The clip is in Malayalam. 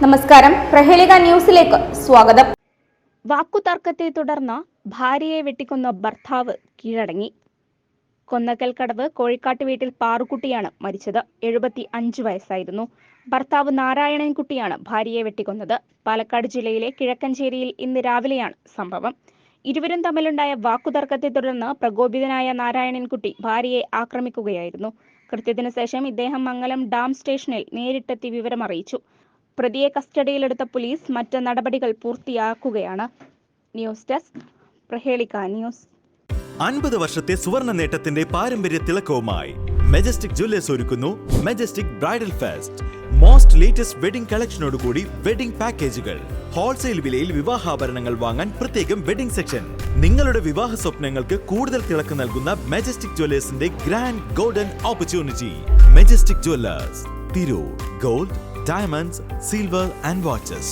നമസ്കാരം, പ്രഹേളിക ന്യൂസിലേക്ക് സ്വാഗതം. വാക്കുതർക്കത്തെ തുടർന്ന് ഭാര്യയെ വെട്ടിക്കൊന്ന ഭർത്താവ് കീഴടങ്ങി. കൊന്നക്കൽ കടവ് കോഴിക്കാട്ട് വീട്ടിൽ പാറുക്കുട്ടിയാണ് മരിച്ചത്. 75 വയസ്സായിരുന്നു. ഭർത്താവ് നാരായണൻകുട്ടിയാണ് ഭാര്യയെ വെട്ടിക്കൊന്നത്. പാലക്കാട് ജില്ലയിലെ കിഴക്കഞ്ചേരിയിൽ ഇന്ന് രാവിലെയാണ് സംഭവം. ഇരുവരും തമ്മിലുണ്ടായ വാക്കുതർക്കത്തെ തുടർന്ന് പ്രകോപിതനായ നാരായണൻകുട്ടി ഭാര്യയെ ആക്രമിക്കുകയായിരുന്നു. കൃത്യത്തിനു ശേഷം ഇദ്ദേഹം മംഗലം ഡാം സ്റ്റേഷനിൽ നേരിട്ടെത്തി വിവരമറിയിച്ചു. പ്രതിയെ കസ്റ്റഡിയിലെടുത്ത പോലീസ് മറ്റ് നടപടികൾ പൂർത്തിയാക്കുകയാണ്. News desk, Prahelika news. 50 വർഷത്തെ സുവർണ നേട്ടത്തിന്റെ പാരമ്പര്യ തിളക്കവുമായി മെജസ്റ്റിക് ജ്വല്ലേഴ്സ് ഒരുക്കുന്നു Majestic bridal fest. Most latest wedding കളക്ഷനോടുകൂടി വെഡിംഗ് പാക്കേജുകൾ. ഹോൾസെയിൽ വിലയിൽ വിവാഹാഭരണങ്ങൾ വാങ്ങാൻ പ്രത്യേകം വെഡിംഗ് സെക്ഷൻ. നിങ്ങളുടെ വിവാഹ സ്വപ്നങ്ങൾക്ക് കൂടുതൽ തിളക്കം നൽകുന്ന മെജസ്റ്റിക് ജ്വല്ലേഴ്സിന്റെ grand golden opportunity. Majestic Jewellers, Tirur. Gold, diamonds, silver and watches.